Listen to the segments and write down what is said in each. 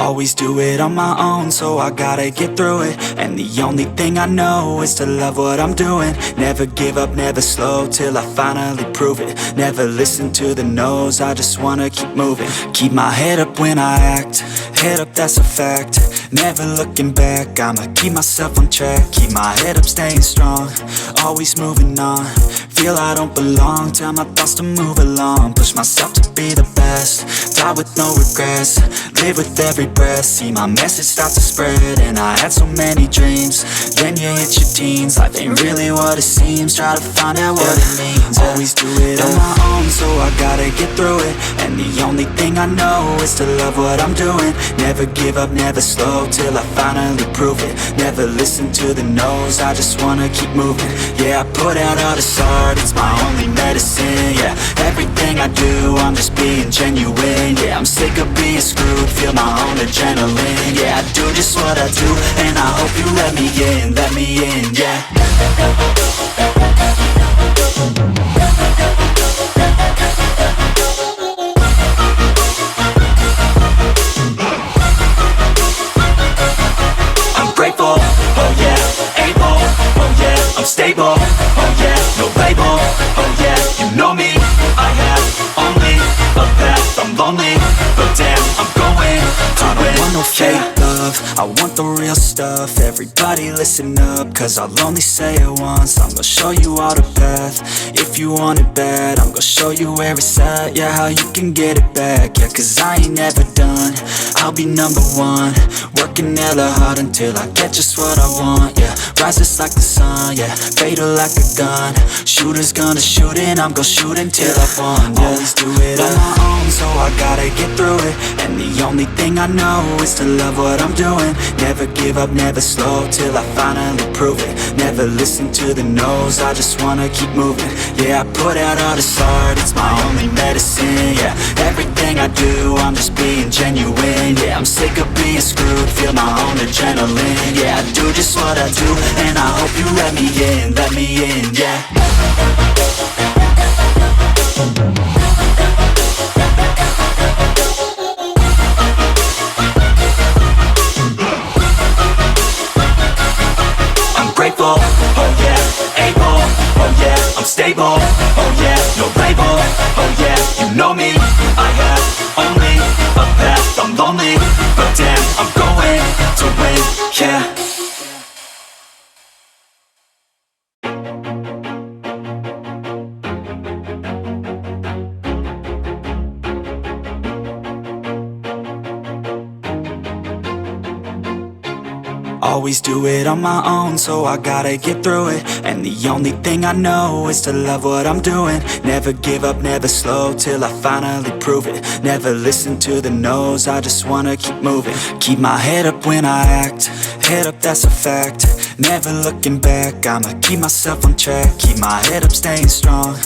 Always do it on my own, so I gotta get through it. And the only thing I know is to love what I'm doing. Never give up, never slow, till I finally prove it. Never listen to the no's, I just wanna keep moving. Keep my head up when I act, head up, that's a fact. Never looking back, I'ma keep myself on track. Keep my head up, staying strong, always moving on. Feel I don't belong, tell my thoughts to move along. Push myself to be the best, die with no regrets. Live with every breath, see my message start to spread. And I had so many dreams, then you hit your teens. Life ain't really what it seems, try to find out what it means. Always do it on my own, so I gotta get through it. And the only thing I know is to love what I'm doing. Never give up, never slow, till I finally prove it. Never listen to the no's, I just wanna keep moving. Yeah, I put out all this art, it's my only medicine. Yeah, everything I do, I'm just being genuine. Yeah, I'm sick of being screwed, feel my own adrenaline. Yeah, I do just what I do, and I hope you let me in, yeah. I'm grateful, oh yeah, able, oh yeah, I'm stable, oh yeah, no label, oh yeah, you know me, I have only a path, I'm lonely, but damn, I'm going to win. I don't want no fake love, I want the real stuff. Everybody listen up, cause I'll only say it once. I'm gonna show you all the path, if you want it bad. I'm gonna show you where it's at, yeah, how you can get it back. Yeah, cause I ain't never done, I'll be number one. Working hella hard until I get just what I want, yeah. Rises like the sun, yeah, fatal like a gun. Shooter's gonna shoot and I'm gonna shoot until I won, yeah. Always do it on my own, so I gotta get through it. And the only thing I know is to love what I'm doing. Never give up, never slow, till I finally prove it. Never listen to the no's, I just wanna keep moving. Yeah, I put out all this art, it's my only medicine. Yeah, everything I do, I'm just being genuine. Yeah, I'm sick of being screwed, feel my own adrenaline. Yeah, I do just what I do, and I hope you let me in, yeah. I'm grateful, oh yeah, able, oh yeah, I'm stable, oh yeah, no label, oh yeah, you know me, I have only a path, I'm lonely, but damn, I'm going to win, yeah. Always do it on my own, so I gotta get through it. And the only thing I know is to love what I'm doing. Never give up, never slow, till I finally prove it. Never listen to the no's, I just wanna keep moving. Keep my head up when I act, head up, that's a fact. Never looking back, I'ma keep myself on track. Keep my head up, staying strong,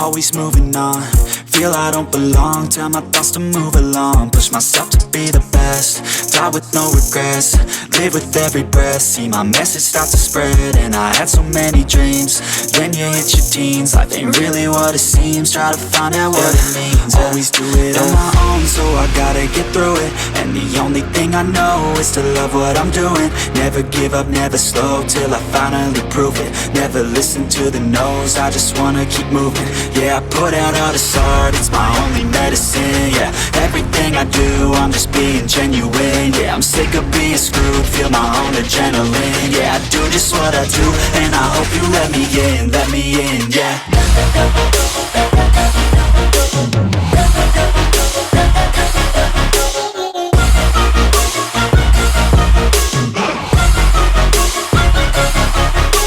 always moving on. Feel I don't belong, tell my thoughts to move along. Push myself to be the best, die with no regrets. Live with every breath, see my message start to spread. And I had so many dreams, then you hit your teens. Life ain't really what it seems, try to find out what it means. Always do it on my own, so I gotta get through it. And the only thing I know is to love what I'm doing. Never give up, never slow, till I finally prove it. Never listen to the no's, I just wanna keep moving. Yeah, I put out all this art, it's my only medicine. Yeah, everything I do, I'm just being genuine. Yeah, I'm sick of being screwed, feel my own adrenaline. Yeah, I do just what I do, and I hope you let me in, yeah.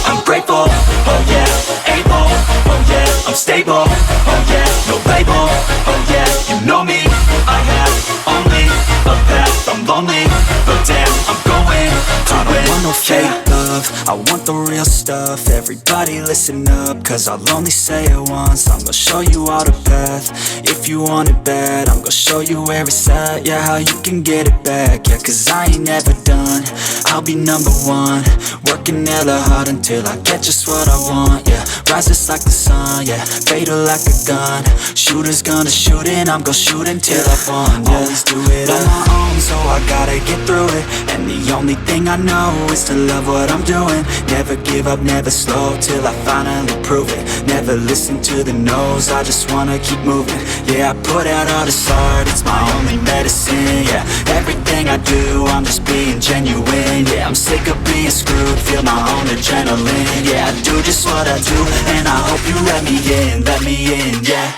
I'm grateful, oh yeah, able, oh yeah, I'm stable, oh yeah, no label, oh yeah, you know me, I have only a path, I'm lonely, but damn, I'm going to win. I don't want no fake love, I want the real stuff. Everybody listen up, cause I'll only say it once. I'm gonna show you all the path, if you want it bad. I'm gonna show you where it's at, yeah, how you can get it back. Yeah, cause I ain't never done, I'll be number one. Working hella hard until I get just what I want, yeah. Rises like the sun, yeah. Fatal like a gun. Shooters gonna shoot and I'm gonna shoot until I fall, yeah. Always do it on my own, so I gotta get through it. And the only thing I know is to love what I'm doing. Never give up, never slow, till I finally prove it. Never listen to the no's, I just wanna keep moving. Yeah, I put out all this art, it's my only medicine, yeah. Everything I do, I'm just being genuine, yeah. I'm sick of being screwed, feel my own adrenaline, yeah. I do just what I do, and I hope you let me in, yeah.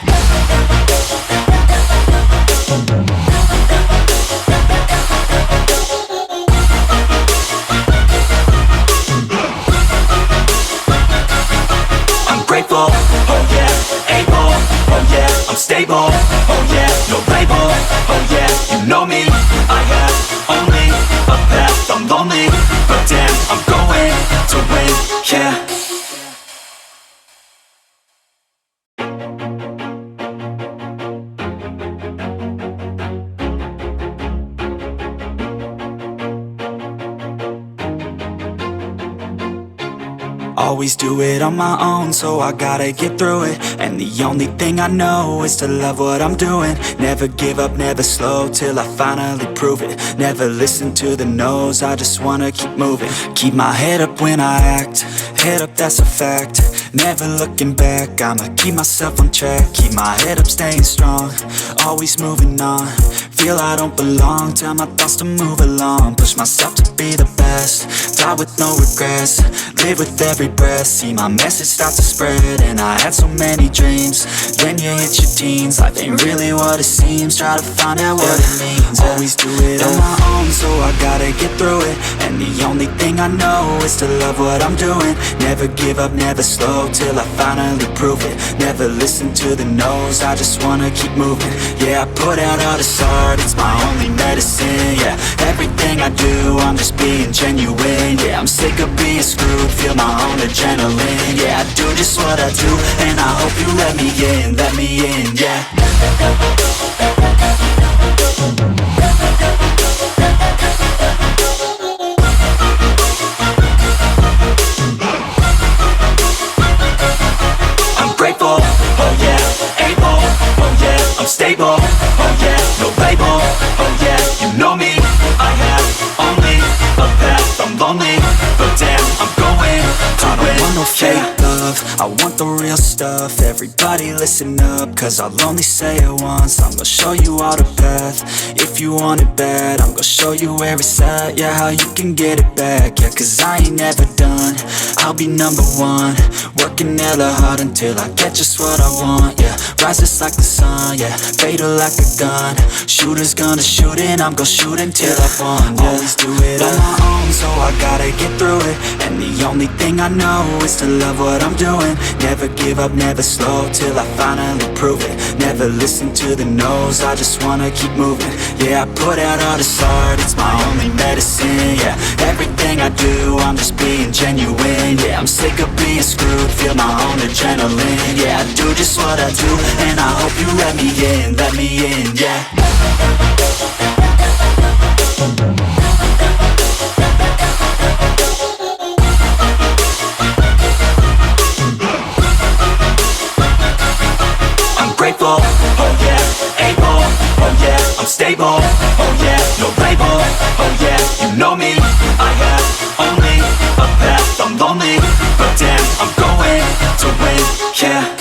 Grateful, oh yeah, able, oh yeah, I'm stable, oh yeah, no label, oh yeah, you know me, I have only a path, I'm lonely, but damn, I'm going to win, yeah. Always do it on my own, so I gotta get through it. And the only thing I know is to love what I'm doing. Never give up, never slow, till I finally prove it. Never listen to the no's, I just wanna keep moving. Keep my head up when I act, head up, that's a fact. Never looking back, I'ma keep myself on track. Keep my head up, staying strong, always moving on. Feel I don't belong, tell my thoughts to move along. Push myself to be the best, die with no regrets. Live with every breath, see my message start to spread. And I had so many dreams, then you hit your teens. Life ain't really what it seems, try to find out what it means. Always do it on my own, so I gotta get through it. And the only thing I know is to love what I'm doing. Never give up, never slow, till I finally prove it. Never listen to the no's, I just wanna keep moving. Yeah, I put out all this art, it's my only medicine, yeah. Everything I do, I'm just being genuine, yeah. I'm sick of being screwed, feel my own adrenaline, yeah. I do just what I do, and I hope you let me in, yeah. I'm grateful, oh yeah, able, oh yeah, I'm stable, oh yeah, no label, oh yeah, you know me, I have only a path, I'm lonely, but damn, I'm going to win. I don't want no fake love, I want the real stuff. Everybody listen up, cause I'll only say it once. I'm gonna show you all the path, if you want it bad. I'm gonna show you where it's at, yeah, how you can get it back. Yeah, cause I ain't never done, I'll be number one. Working hella hard until I get just what I want, yeah. Rises like the sun, yeah, fatal like a gun. Shooters gonna shoot and I'm gonna shoot until I fall, yeah. Always do it on my own, so I gotta get through it. And the only thing I know is to love what I'm doing. Never give up, never slow, till I finally prove it. Never listen to the no's, I just wanna keep moving. Yeah, I put out all this art, it's my only medicine, yeah. Everything I do, I'm just being genuine, yeah. I'm sick of being screwed, feel my own adrenaline, yeah. I do just what I do, and I hope you let me in, yeah. Grateful, oh yeah, able, oh yeah, I'm stable, oh yeah, no label, oh yeah, you know me, I have only a path, I'm lonely, but damn, I'm going to win, yeah.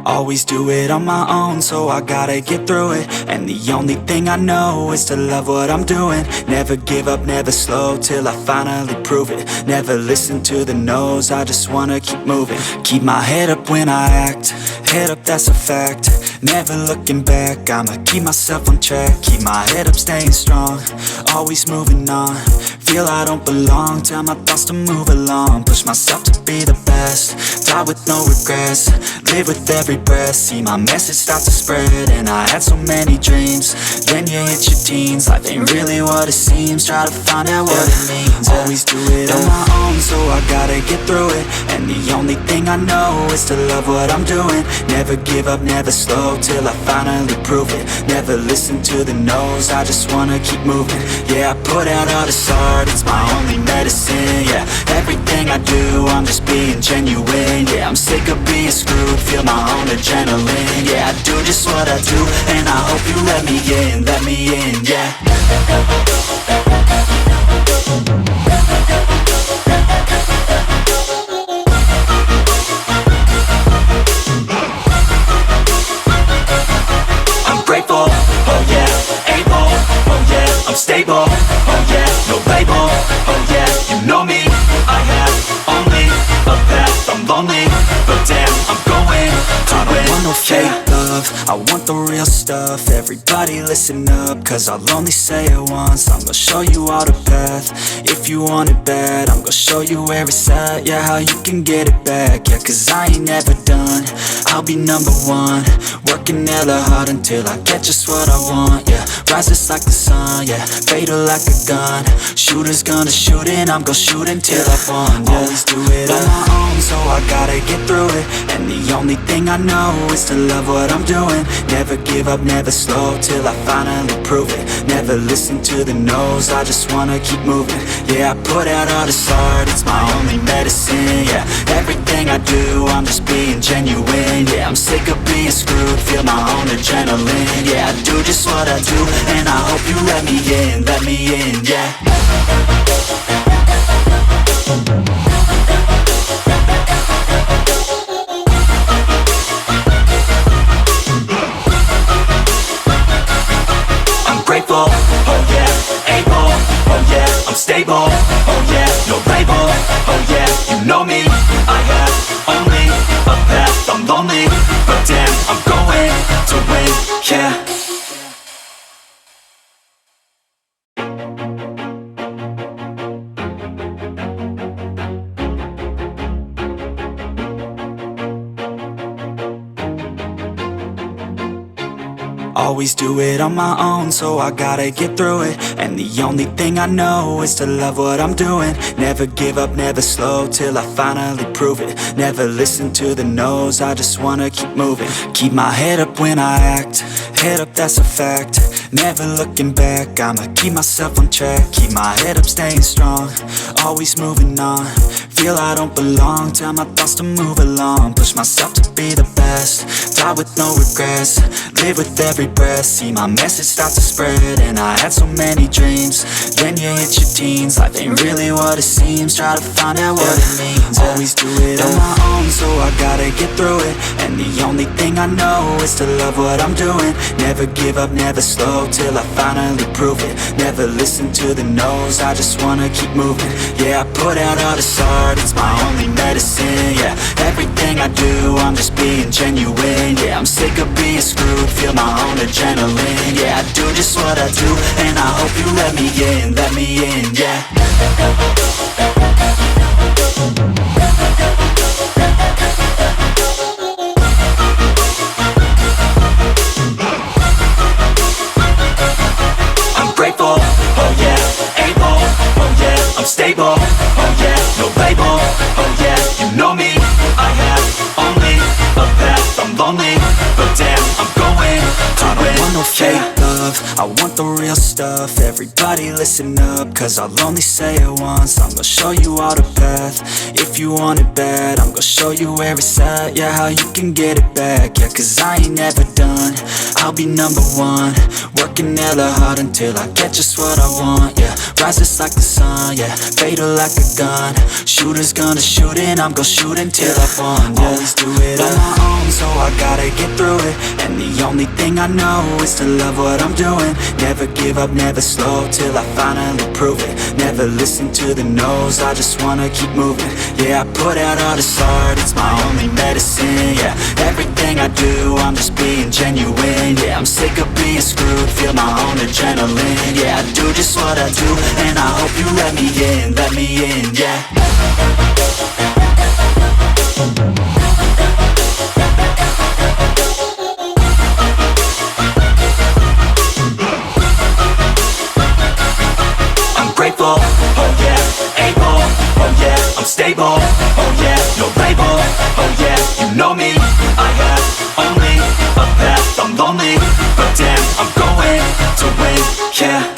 Always do it on my own, so I gotta get through it. And the only thing I know is to love what I'm doing. Never give up, never slow, till I finally prove it. Never listen to the no's, I just wanna keep moving. Keep my head up when I act, head up, that's a fact. Never looking back, I'ma keep myself on track. Keep my head up, staying strong, always moving on. Feel I don't belong, tell my thoughts to move along. Push myself to be the best, die with no regrets. live with every breath. See my message start to spread, and I had so many dreams. Then you hit your teens, life ain't really what it seems. Try to find out what it means. Always do it on my own, so I gotta get through it. And the only thing I know is to love what I'm doing. Never give up, never slow, till I finally prove it. Never listen to the no's, I just wanna keep moving. Yeah, I put out all this art, it's my only medicine. Yeah, everything I do, I'm just being genuine. Yeah, I'm sick of being screwed, feel my own adrenaline. Yeah, I do just what I do, and I hope you let me in, yeah. Grateful, oh yeah, able, oh yeah, I'm stable, oh yeah, no label, oh yeah, you know me, I have only a path, I'm lonely, but damn, I'm going to win. I don't want no fake love, I want the real stuff. Everybody listen up, cause I'll only say it once. I'm gonna show you all the path, if you want it bad. I'm gonna show you where it's at, yeah, how you can get it back. Yeah, cause I ain't never done, I'll be number one. Working hella hard until I get just what I want, yeah. Rises like the sun, yeah, fatal like a gun. Shooter's gonna shoot and I'm gonna shoot until I won, yeah. Always do it on my own, so I gotta get through it. And the only thing I know is to love what I'm doing. Never give up, never slow, till I finally prove it. Never listen to the no's, I just wanna keep moving. Yeah, I put out all this art, it's my only medicine. Yeah, everything I do, I'm just being genuine. Yeah, I'm sick of being screwed, feel my own adrenaline. Yeah, I do just what I do, and I hope you let me in, yeah. Grateful, oh yeah, able, oh yeah, I'm stable, oh yeah, no label, oh yeah, you know me, I have only a path, I'm lonely, but damn, I'm going to win, yeah. Always do it on my own, so I gotta get through it. And the only thing I know is to love what I'm doing. Never give up, never slow, till I finally prove it. Never listen to the no's, I just wanna keep moving. Keep my head up when I act, head up, that's a fact. Never looking back, I'ma keep myself on track. Keep my head up, staying strong, always moving on. Feel I don't belong, tell my thoughts to move along. Push myself to be the best, die with no regrets. Live with every breath, see my message start to spread. And I had so many dreams, then you hit your teens. Life ain't really what it seems, try to find out what it means. Always do it on my own, so I gotta get through it. And the only thing I know is to love what I'm doing. Never give up, never slow, till I finally prove it. Never listen to the no's, I just wanna keep moving. Yeah, I put out all this art, it's my only medicine. Yeah, everything I do, I'm just being genuine. Yeah, I'm sick of being screwed, feel my own adrenaline. Yeah, I do just what I do, and I hope you let me in, yeah. Grateful, oh yeah, able, oh yeah, I'm stable, oh yeah, no label, oh yeah, you know me, I have only a path, I'm lonely, but damn, I'm going to win. I don't want no fake love, I want the real stuff. Everybody listen up, cause I'll only say it once. I'm gonna show you all the path, if you want it bad. I'm gonna show you where it's at, yeah, how you can get it back. Yeah, cause I ain't never done, I'll be number one. Working hella hard until I get just what I want, yeah. Rises like the sun, yeah, fatal like a gun. Shooter's gonna shoot and I'm gonna shoot until I won, yeah. Always do it on my own, so I gotta get through it. And the only thing I know is to love what I'm doing. Never give up, never slow, till I finally prove it. Never listen to the no's, I just wanna keep moving. Yeah, I put out all this art, it's my only medicine. Yeah, everything I do, I'm just being genuine. Yeah, I'm sick of being screwed, feel my own adrenaline. Yeah, I do just what I do, and I hope you let me in, yeah. no label. Oh yeah, you know me, I have only a path. I'm lonely, but damn, I'm going to win, yeah.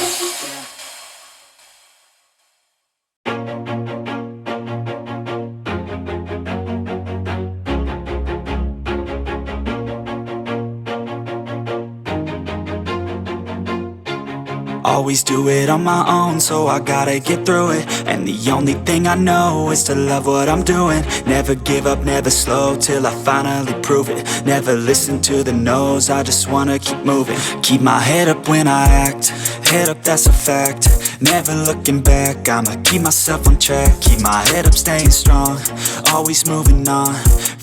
Always do it on my own, so I gotta get through it. And the only thing I know is to love what I'm doing. Never give up, never slow, till I finally prove it. Never listen to the no's, I just wanna keep moving. Keep my head up when I act, head up, that's a fact. Never looking back, I'ma keep myself on track. Keep my head up, staying strong, always moving on.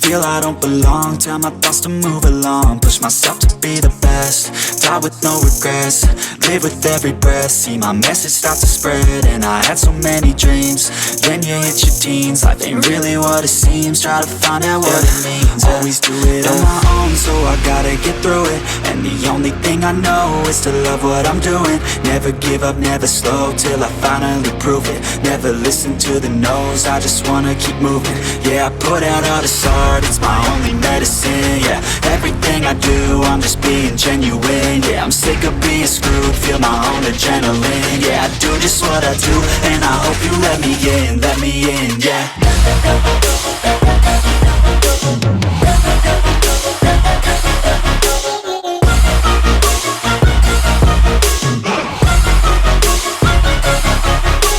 Feel I don't belong, tell my thoughts to move along. Push myself to be the best, die with no regrets. Live with every breath, see my message start to spread. And I had so many dreams, then you hit your teens. Life ain't really what it seems, try to find out what it means. Always do it on my own, so I gotta get through it. And the only thing I know is to love what I'm doing. Never give up, never slow, till I finally prove it. Never listen to the no's, I just wanna keep moving. Yeah, I put out all this art, it's my only medicine. Yeah, everything I do, I'm just being genuine. Yeah, I'm sick of being screwed, feel my own adrenaline. Yeah, I do just what I do, and I hope you let me in, yeah.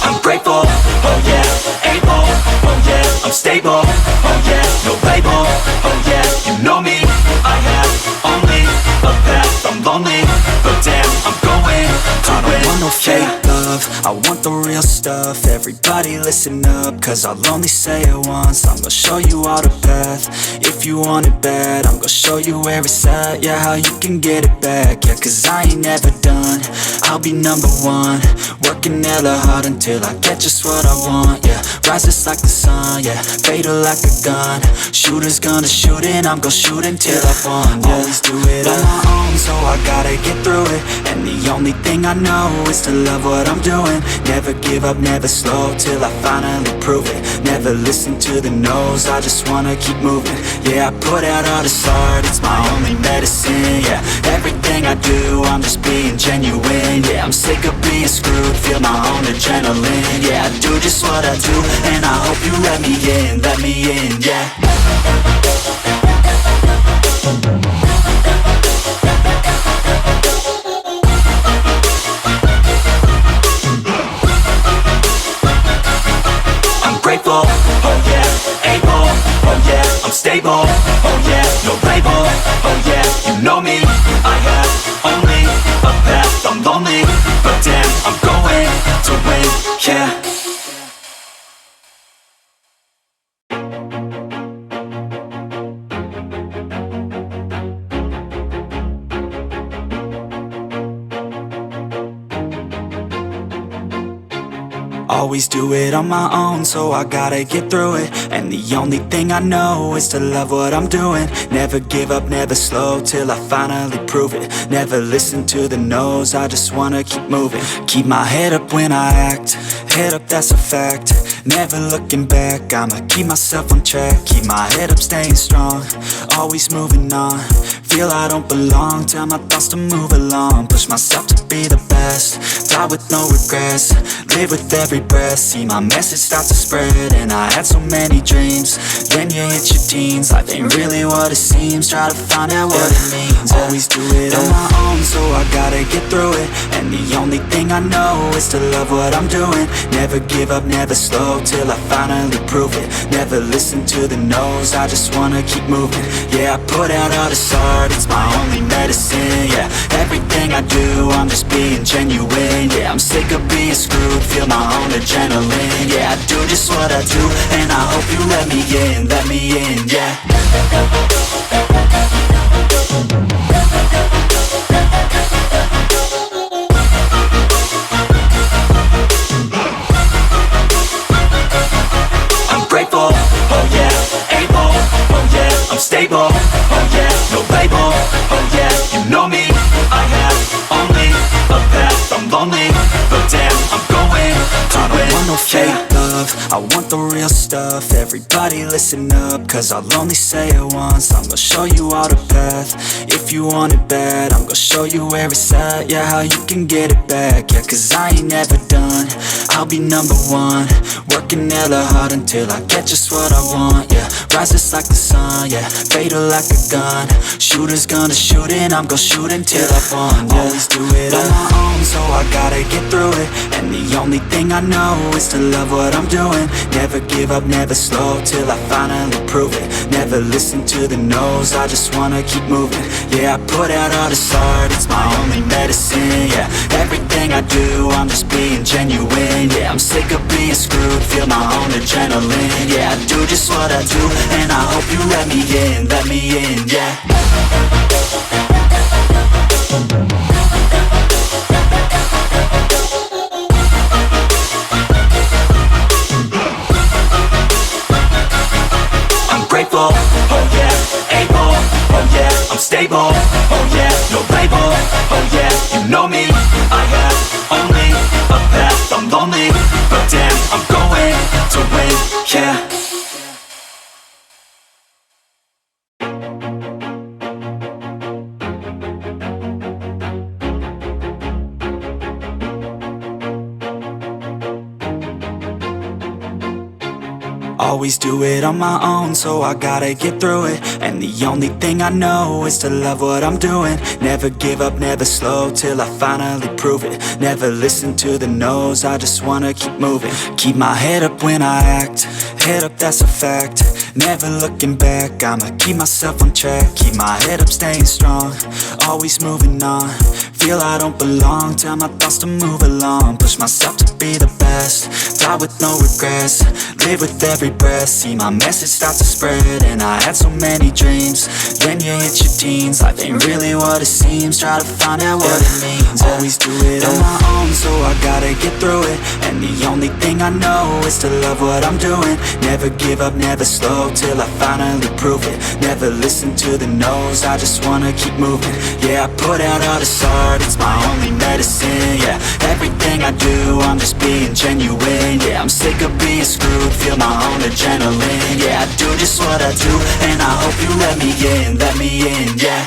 I'm grateful, oh yeah, able, oh yeah, I'm stable, oh yeah, no label, oh yeah, you know me, I have only a path. I'm lonely, but damn, I'm going to win. I don't want no fake love, I want the real stuff. Everybody listen up, cause I'll only say it once. I'm gonna show you all the path, if you want it bad. I'm gonna show you where it's at, yeah, how you can get it back. Yeah, cause I ain't never done, I'll be number one. Working hella hard until I get just what I want, yeah. Rises like the sun, yeah, fatal like a gun. Shooter's gonna shoot and I'm gonna shoot until I won, yeah. Always do it on my own, so I gotta get through it. And the only thing I know is to love what I'm doing. Never give up, never slow, till I finally prove it. Never listen to the no's, I just wanna keep moving. Yeah, I put out all this art, it's my only medicine. Yeah, everything I do, I'm just being genuine. Yeah, I'm sick of being screwed, feel my own adrenaline. Yeah, I do just what I do, and I hope you let me in, yeah. Grateful, oh yeah, able, oh yeah, I'm stable, oh yeah, no label, oh yeah, you know me, I have only a path. I'm lonely, but damn, I'm going to win, yeah. Always do it on my own, so I gotta get through it. And the only thing I know is to love what I'm doing. Never give up, never slow, till I finally prove it. Never listen to the no's, I just wanna keep moving. Keep my head up when I act, head up, that's a fact. Never looking back, I'ma keep myself on track. Keep my head up, staying strong, always moving on. Feel I don't belong, tell my thoughts to move along. Push myself to be the best, die with no regrets. Live with every breath, see my message start to spread. And I had so many dreams, then you hit your teens. Life ain't really what it seems, try to find out what it means. Always do it on my own, so I gotta get through it. And the only thing I know is to love what I'm doing. Never give up, never slow, till I finally prove it. Never listen to the no's, I just wanna keep moving. Yeah, I put out all this art, it's my only medicine. Yeah, everything I do, I'm just being genuine. Yeah, I'm sick of being screwed, feel my own adrenaline. Yeah, I do just what I do, and I hope you let me in, yeah. I'm grateful, oh yeah, able, oh yeah, I'm stable, oh yeah, no label, oh yeah, you know me, I have only a path. I'm lonely, but damn, I'm going to win. I don't want no fake love, I want the the real stuff, everybody listen up, cause I'll only say it once. I'm gonna show you all the path, if you want it bad. I'm gonna show you where it's at, yeah, how you can get it back. Yeah, cause I ain't never done, I'll be number one. Working hella hard until I get just what I want, yeah. Rises like the sun, yeah, fatal like a gun. Shooters gonna shoot and I'm gonna shoot until I won, yeah. Always do it on my own, so I gotta get through it. And the only thing I know is to love what I'm doing. Never give up, never slow, till I finally prove it. Never listen to the no's, I just wanna keep moving. Yeah, I put out all this art, it's my only medicine, yeah. Everything I do, I'm just being genuine, yeah. I'm sick of being screwed, feel my own adrenaline, yeah. I do just what I do, and I hope you let me in, yeah. Grateful, oh yeah, able, oh yeah, I'm stable, oh yeah, no label, oh yeah, you know me, I have only a path, I'm lonely, but damn, I'm going to win, yeah. Always do it on my own, so I gotta get through it. And the only thing I know is to love what I'm doing. Never give up, never slow, till I finally prove it. Never listen to the no's, I just wanna keep moving. Keep my head up when I act, head up, that's a fact. Never looking back, I'ma keep myself on track. Keep my head up, staying strong, always moving on. Feel I don't belong, tell my thoughts to move along. Push myself to be the best, die with no regrets. Live with every breath, see my message start to spread. And I had so many dreams, then you hit your teens. Life ain't really what it seems, try to find out what it means. Always do it on my own, so I gotta get through it. And the only thing I know is to love what I'm doing. Never give up, never slow, till I finally prove it. Never listen to the no's, I just wanna keep moving. Yeah, I put out all this art, it's my only medicine, yeah. Everything I do, I'm just being genuine, yeah. I'm sick of being screwed, feel my own adrenaline, yeah. I do just what I do, and I hope you let me in, yeah.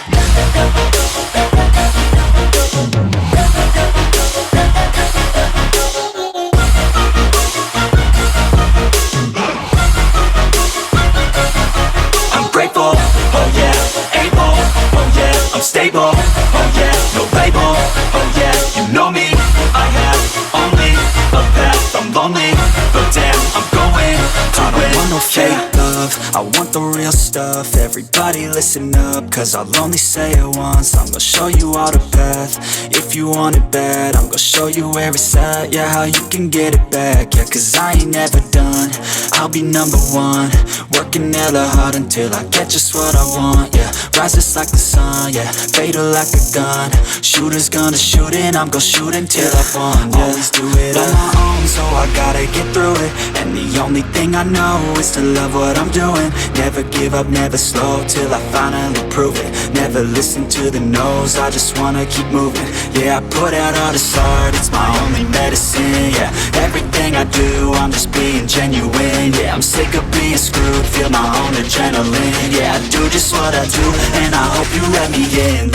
I'm grateful, oh yeah, able, oh yeah, I'm stable, oh yeah, no label, oh yeah, you know me, I have only a path, I'm lonely, but damn, I'm going to win. I don't want no fake love, I want the real stuff. Everybody listen up, cause I'll only say it once. I'm gonna show you all the path, if you want it bad. I'm gonna show you where it's at, yeah, how you can get it back. Yeah, cause I ain't never done, I'll be number one. Working hella hard until I get just what I want, yeah. Rises like the sun, yeah, fatal like a gun. Shooters gonna shoot and I'm gonna shoot until I won, yeah. Always do it on my own, so I gotta get through it. And the only thing I know is to love what I'm doing. Never give up, never slow, till I finally prove it. Never listen to the no's, I just wanna keep moving. Yeah, I put out all this art, it's my only medicine, yeah. Everything I do, I'm just being genuine, yeah. I'm sick of being screwed, feel my own adrenaline, yeah. I do just what I do, and I hope you let me in,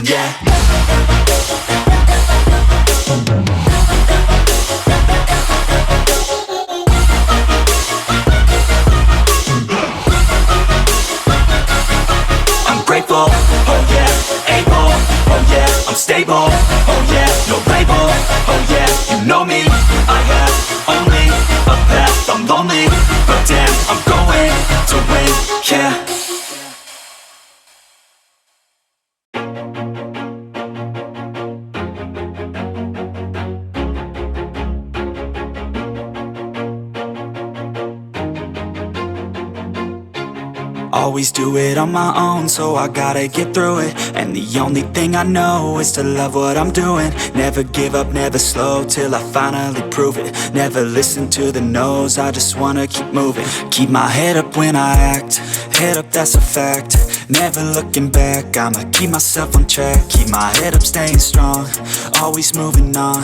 yeah. I'm grateful, oh yeah, able, oh yeah, I'm stable, oh yeah, no label, oh yeah, you know me, I have only a path, I'm lonely, but damn, I'm going to win, yeah. Always do it on my own, so I gotta get through it. And the only thing I know is to love what I'm doing. Never give up, never slow, till I finally prove it. Never listen to the no's, I just wanna keep moving. Keep my head up when I act, head up, that's a fact. Never looking back, I'ma keep myself on track. Keep my head up, staying strong, always moving on.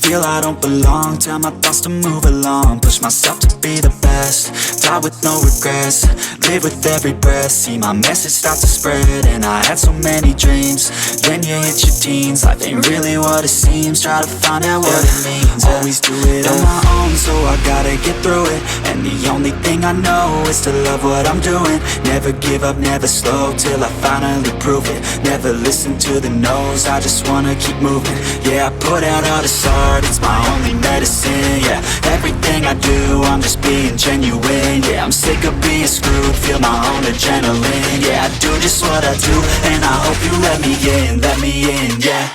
Feel I don't belong, tell my thoughts to move along. Push myself to be the best, die with no regrets. Live with every breath, see my message start to spread. And I had so many dreams, then you hit your teens. Life ain't really what it seems, try to find out what it means. Always do it on my own, so I gotta get through it. And the only thing I know is to love what I'm doing. Never give up, never slow, till I finally prove it. Never listen to the no's, I just wanna keep moving. Yeah, I put out all this art, it's my only medicine. Yeah, everything I do, I'm just being genuine. Yeah, I'm sick of being screwed, feel my own adrenaline. Yeah, I do just what I do, and I hope you let me in, yeah.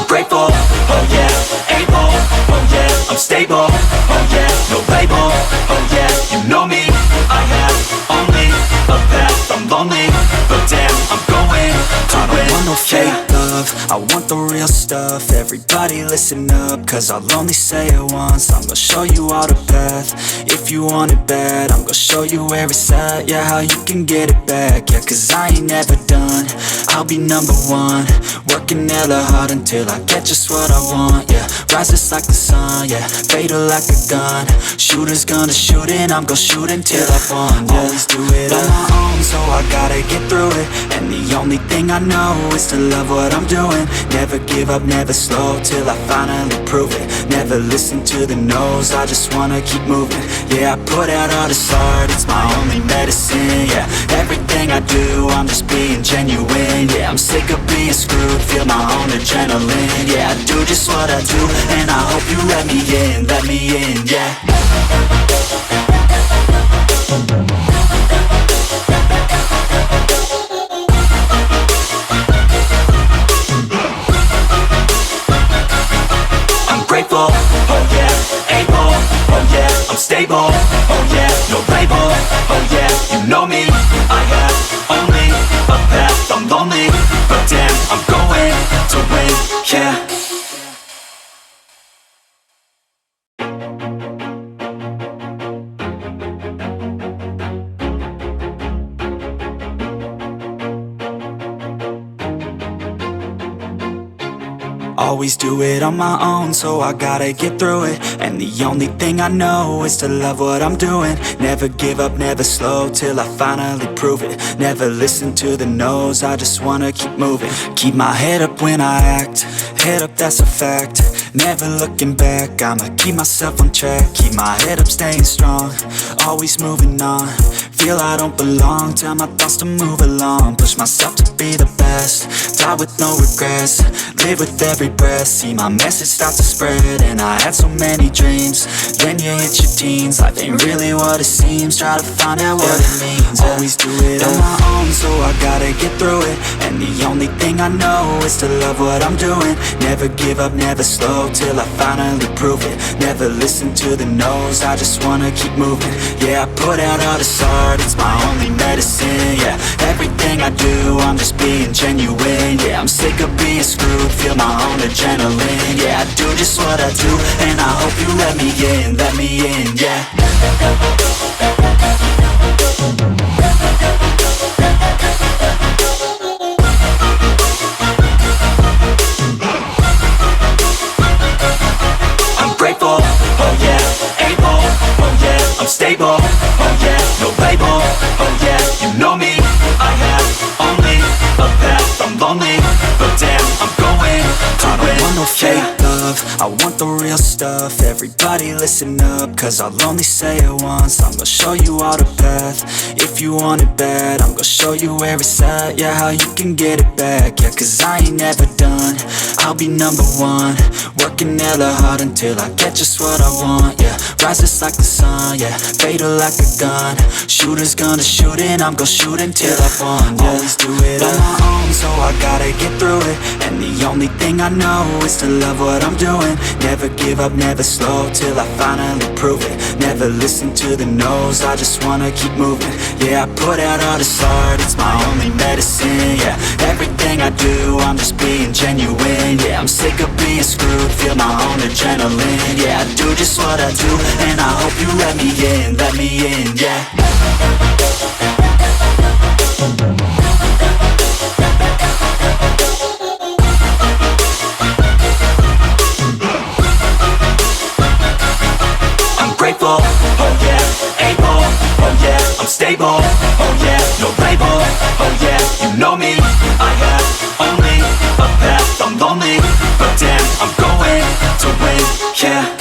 Grateful, oh yeah, able, oh yeah, I'm stable, oh yeah, no label, oh yeah, you know me, I have only a path, I'm lonely, but damn, I'm going to win. I don't want no fake love, I want the real stuff. Everybody listen up, cause I'll only say it once. I'm gonna show you all the path, if you want it bad. I'm gonna show you where it's at, yeah, how you can get it back. Yeah, cause I ain't never done, I'll be number one. Working hella hard until I get just what I want, yeah. Rises like the sun, yeah, fatal like a gun. Shooter's gonna shoot and I'm gonna shoot until I won, yeah. Always do it on my own, so I gotta get through it. And the only thing I know is to love what I'm doing. Never give up, never slow, till I finally prove it. Never listen to the no's, I just wanna keep moving. Yeah, I put out all this art, it's my only medicine. Yeah, everything I do, I'm just being genuine. Yeah, I'm sick of being screwed, feel my own adrenaline. Yeah, I do just what I do, and I hope you let me in, yeah. Grateful, oh yeah, able, oh yeah, I'm stable, oh yeah, no label, oh yeah, you know me, I have only a path, I'm lonely, but damn, I'm going to win, yeah. Always do it on my own, so I gotta get through it. And the only thing I know is to love what I'm doing. Never give up, never slow, till I finally prove it. Never listen to the no's, I just wanna keep moving. Keep my head up when I act, head up, that's a fact. Never looking back, I'ma keep myself on track. Keep my head up, staying strong, always moving on. Feel I don't belong, tell my thoughts to move along. Push myself to be the best, die with no regrets. Live with every breath, see my message start to spread. And I had so many dreams, then you hit your teens. Life ain't really what it seems, try to find out what it means. Always do it on my own, so I gotta get through it. And the only thing I know is to love what I'm doing. Never give up, never slow, till I finally prove it. Never listen to the no's, I just wanna keep moving. Yeah, I put out all this art, it's my only medicine. Yeah, everything I do, I'm just being genuine. Yeah, I'm sick of being screwed, feel my own adrenaline. Yeah, I do just what I do, and I hope you let me in, yeah. Grateful, oh yeah, able, oh yeah, I'm stable, oh yeah, no label, oh yeah, you know me, I have only a path, I'm lonely, but damn, I'm going to win. I don't want no fake love, I want the real stuff. Everybody listen up, cause I'll only say it once. I'm gonna show you all the path, if you want it bad. I'm gonna show you where it's at, yeah, how you can get it back. Yeah, cause I ain't never done, I'll be number one. Working hella hard until I get just what I want, yeah. Rises like the sun, yeah, fatal like a gun. Shooter's gonna shoot and I'm gonna shoot until I won, yeah. Always do it on my own, so I gotta get through it. And the only thing I know is to love what I'm doing. Never give up, never slow, till I finally prove it. Never listen to the no's, I just wanna keep moving. Yeah, I put out all this art, it's my only medicine. Yeah, everything I do, I'm just being genuine. Yeah, I'm sick of being screwed, feel my own adrenaline. adrenaline. Yeah, I do just what I do, and I hope you let me in, yeah. Grateful, oh yeah, able, oh yeah, I'm stable, oh yeah, no label, oh yeah, you know me, I have only a path, I'm lonely, but damn, I'm going to win, yeah.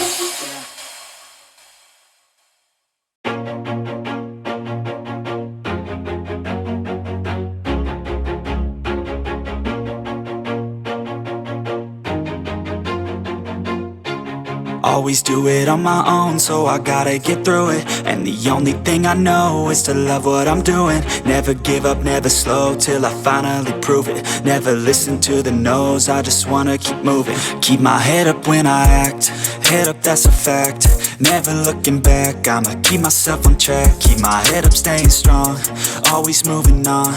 Always do it on my own, so I gotta get through it. And the only thing I know is to love what I'm doing. Never give up, never slow, till I finally prove it. Never listen to the no's, I just wanna keep moving. Keep my head up when I act, head up, that's a fact. Never looking back, I'ma keep myself on track. Keep my head up, staying strong, always moving on.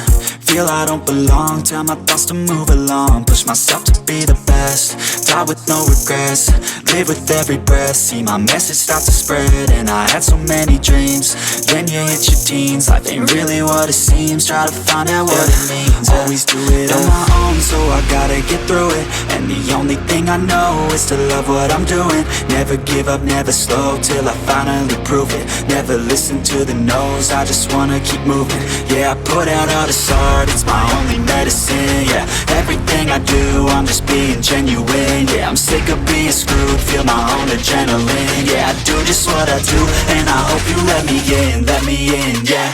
Feel I don't belong, tell my thoughts to move along. Push myself to be the best, die with no regrets. Live with every breath, see my message start to spread. And I had so many dreams, then you hit your teens. Life ain't really what it seems, try to find out what it means. Always do it on my own, so I gotta get through it. And the only thing I know is to love what I'm doing. Never give up, never slow, till I finally prove it. Never listen to the no's, I just wanna keep moving. Yeah, I put out all this art, it's my only medicine. Yeah, everything I do, I'm just being genuine. Yeah, I'm sick of being screwed, feel my own adrenaline. Yeah, I do just what I do, and I hope you let me in, yeah.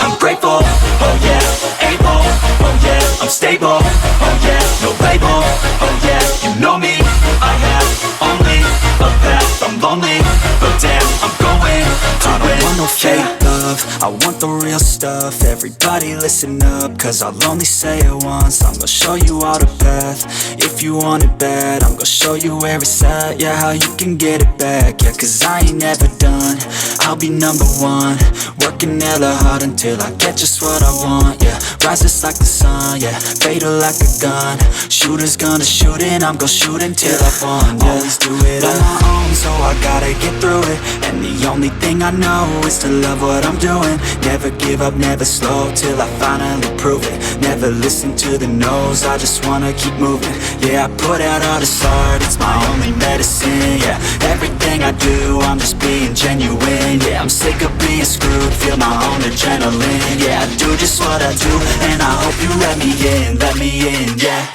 I'm grateful, oh yeah, able, oh yeah, I'm stable, oh yeah, no label, oh yeah, you know me, I have only a path, I'm lonely, but damn, I'm going to win. I don't want no fake love, I want the real stuff. Everybody listen up, cause I'll only say it once. I'm gonna show you all the path, if you want it bad. I'm gonna show you where it's at, yeah, how you can get it back. Yeah, cause I ain't never done, I'll be number one. Working hella hard until I get just what I want, yeah. Rises like the sun, yeah, fatal like a gun. Shooter's gonna shoot and I'm gonna shoot until I won, yeah. Always do it on my own, so I gotta get through it. And the only thing I know is to love what I'm doing. Never give up, never slow, till I finally prove it. Never listen to the no's, I just wanna keep moving. Yeah, I put out all this art, it's my only medicine. Yeah, everything I do, I'm just being genuine. Yeah, I'm sick of being screwed, feel my own adrenaline. Yeah, I do just what I do, and I hope you let me in, yeah.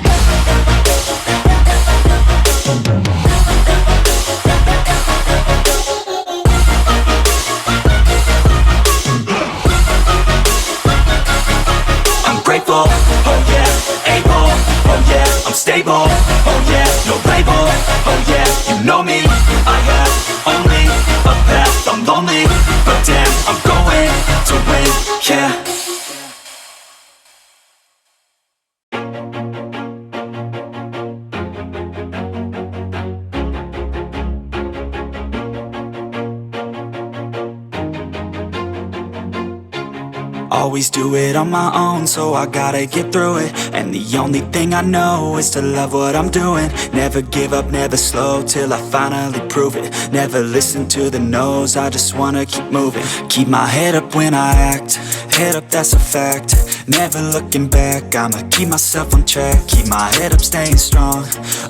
Grateful, oh yeah, able, oh yeah, I'm stable, oh yeah, no label, oh yeah, you know me, I have only a path, I'm lonely, but damn, I'm going to win, yeah. Always do it on my own, so I gotta get through it. And the only thing I know is to love what I'm doing. Never give up, never slow, till I finally prove it. Never listen to the no's, I just wanna keep moving. Keep my head up when I act, head up, that's a fact. Never looking back, I'ma keep myself on track. Keep my head up, staying strong,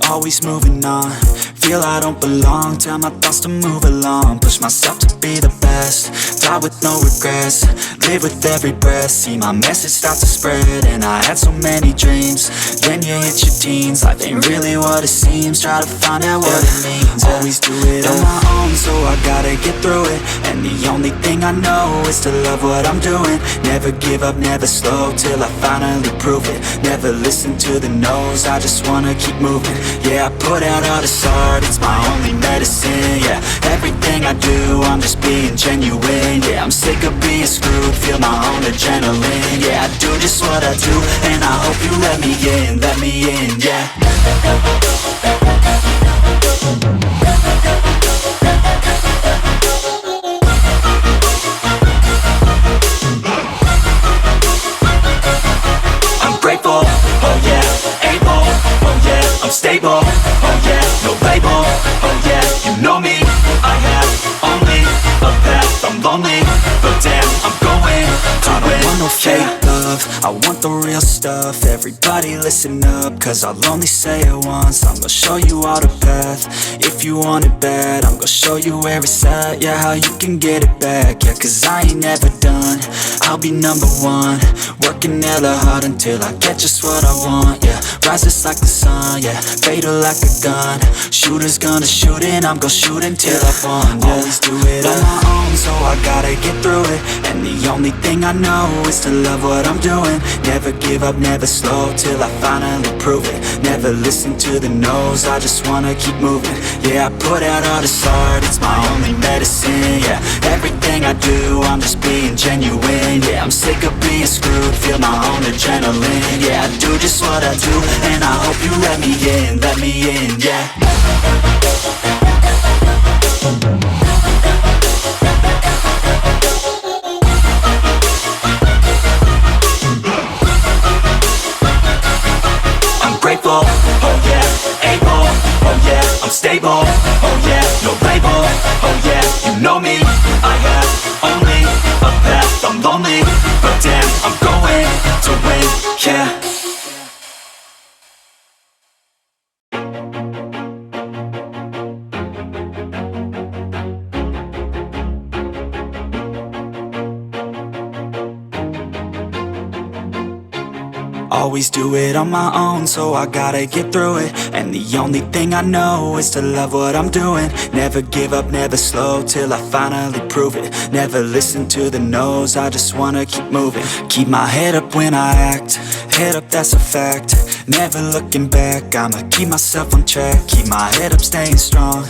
always moving on. Feel I don't belong, tell my thoughts to move along. Push myself to be the best, die with no regrets. Live with every breath, see my message start to spread. And I had so many dreams, then you hit your teens. Life ain't really what it seems, try to find out what it means. Always do it on my own, so I gotta get through it. And the only thing I know is to love what I'm doing. Never give up, never slow, till I finally prove it. Never listen to the no's, I just wanna keep moving. Yeah, I put out all this art, it's my only medicine. Yeah, everything I do, I'm just being genuine. Yeah, I'm sick of being screwed, feel my own adrenaline. Yeah, I do just what I do, and I hope you let me in, yeah. stable, oh yeah, no label, oh yeah, you know me. I have only a path, I'm lonely, but damn, I'm going to win. I don't want no fake love, I want the real stuff. Everybody listen up, cause I'll only say it once. I'm gonna show you all the path. If you want it bad, I'm gonna show you where it's at. Yeah, how you can get it back. Yeah, cause I ain't never done, I'll be number one. Working hella hard until I get just what I want. Yeah, rises like the sun, yeah, fatal like a gun. Shooters gonna shoot and I'm gonna shoot until I won. Yeah, always do it on my own, so I gotta get through it. And the only thing I know is to love what I'm doing. Never give up, never slow, till I finally prove it. Never listen to the no's, I just wanna keep moving. Yeah, I put out all this art, it's my only medicine. Yeah, everything I do, I'm just being genuine. Yeah, I'm sick of being screwed, feel my own adrenaline. Yeah, I do just what I do, and I hope you let me in, yeah. Grateful, oh yeah, able, oh yeah, I'm stable, oh yeah, no label, oh yeah, you know me. I have only a path, I'm lonely, but damn, I'm going to win, yeah. Always do it on my own, so I gotta get through it. And the only thing I know is to love what I'm doing. Never give up, never slow, till I finally prove it. Never listen to the no's, I just wanna keep moving. Keep my head up when I act, head up, that's a fact. Never looking back, I'ma keep myself on track. Keep my head up, staying strong,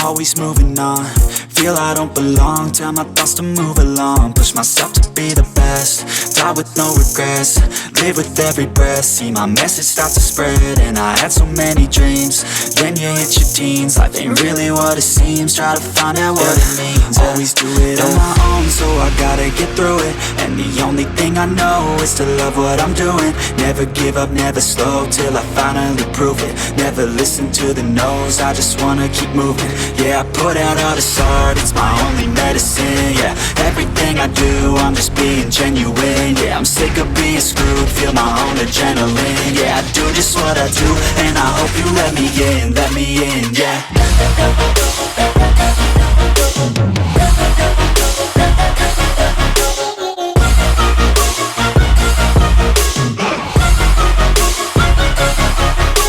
always moving on. Feel I don't belong, tell my thoughts to move along. Push myself to be the best, die with no regrets. Live with every breath, see my message start to spread. And I had so many dreams, then you hit your teens. Life ain't really what it seems, try to find out what it means. Always do it on my own, so I gotta get through it. And the only thing I know is to love what I'm doing. Never give up, never slow, till I finally prove it. Never listen to the no's, I just wanna keep moving. Yeah, I put out all this art, it's my only medicine. Yeah, everything I do, I'm just being genuine. Yeah, I'm sick of being screwed, feel my own adrenaline. Yeah, I do just what I do, and I hope you let me in, yeah.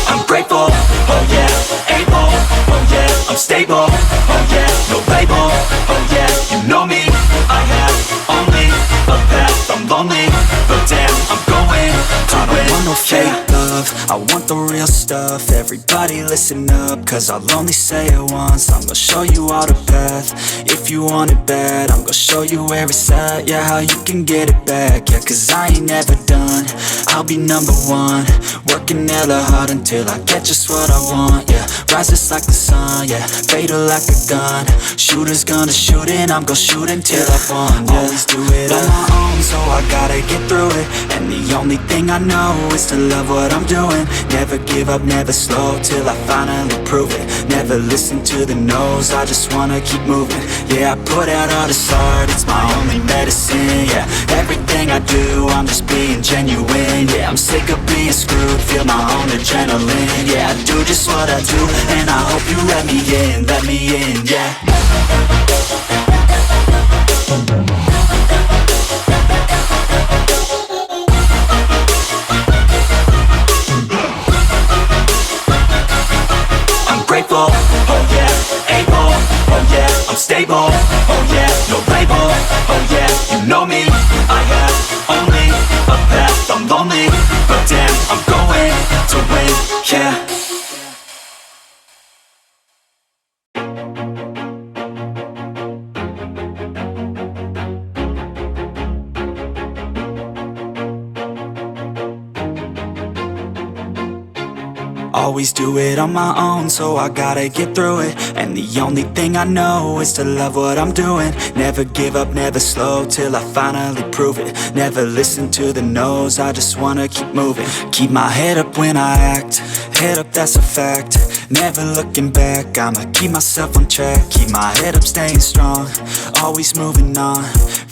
I'm grateful, oh yeah, able, oh yeah, I'm stable, oh yeah, no label, oh yeah, you know me. I have only a path, I'm lonely, but damn, I'm going to win. I don't want no fake love, I want the real stuff. Everybody listen up, cause I'll only say it once. I'm gonna show you all the path. If you want it bad, I'm gonna show you where it's at. Yeah, how you can get it back. Yeah, cause I ain't never done, I'll be number one. Working hella hard until I get just what I want. Yeah, rises like the sun, yeah, fatal like a gun. Shooters gonna shoot and I'm gonna shoot until I won. Yeah, always do it on my own, so I gotta get through it. And the only thing I know is to love what I'm doing. Never give up, never slow, till I finally prove it. Never listen to the no's, I just wanna keep moving. Yeah, I put out all this art, it's my only medicine. Yeah, everything I do, I'm just being genuine. Yeah, I'm sick of being screwed, feel my own adrenaline. Yeah, I do just what I do, and I hope you let me in, yeah. I'm grateful, oh yeah, able, oh yeah, I'm stable, oh yeah, no label, oh yeah, you know me. I have only a path, I'm lonely, but damn, I'm going to win, yeah. Always do it on my own, so I gotta get through it. And the only thing I know is to love what I'm doing. Never give up, never slow, till I finally prove it. Never listen to the no's, I just wanna keep moving. Keep my head up when I act, head up, that's a fact. Never looking back, I'ma keep myself on track. Keep my head up, staying strong, always moving on.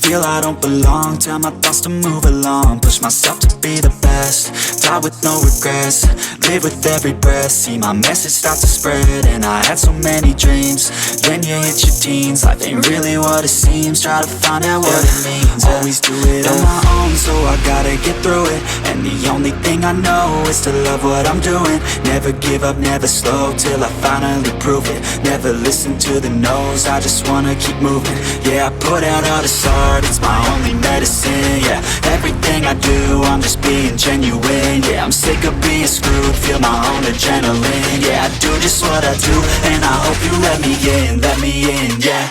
Feel I don't belong, tell my thoughts to move along. Push myself to be the best, die with no regrets. Live with every breath, see my message start to spread. And I had so many dreams, then you hit your teens. Life ain't really what it seems, try to find out what it means. Always do it on my own, so I gotta get through it. And the only thing I know is to love what I'm doing. Never give up, never slow, till I finally prove it. Never listen to the no's, I just wanna keep moving. Yeah, I put out all this art, it's my only medicine. Yeah, everything I do, I'm just being genuine. Yeah, I'm sick of being screwed, feel my own adrenaline. Yeah, I do just what I do, and I hope you let me in, yeah.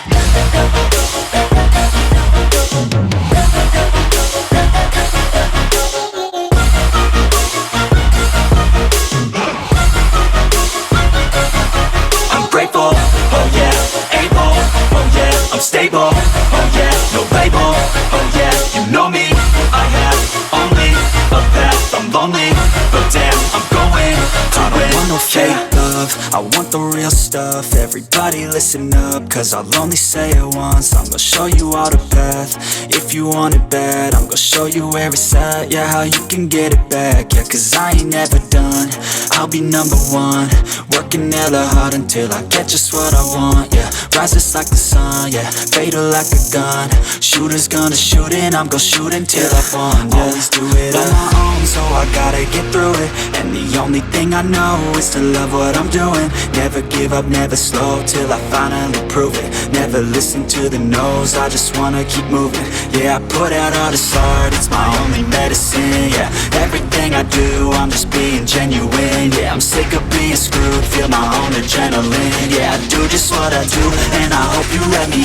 Grateful, oh yeah, able, oh yeah, I'm stable, oh yeah, no label, oh yeah, you know me, I have only a path, I'm lonely, but damn, I'm going to win. I don't want no fake love, I want the real stuff. Everybody listen up, cause I'll only say it once. I'm gonna show you all the path, if you want it bad. I'm gonna show you where it's at, yeah, how you can get it back. Yeah, cause I ain't never done, I'll be number one. Working hella hard until I get just what I want, yeah. Rises like the sun, yeah, fatal like a gun. Shooter's gonna shoot and I'm gonna shoot until I won, yeah. Always do it on my own, so I gotta get through it. And the only thing I know is to love what I'm doing. Never give up, never slow, till I finally prove it. Never listen to the no's, I just wanna keep moving. Yeah, I put out all this art, it's my only medicine. Yeah, everything I do, I'm just being genuine. Yeah, I'm sick of being screwed, feel my own adrenaline. Yeah, I do just what I do, and I hope you let me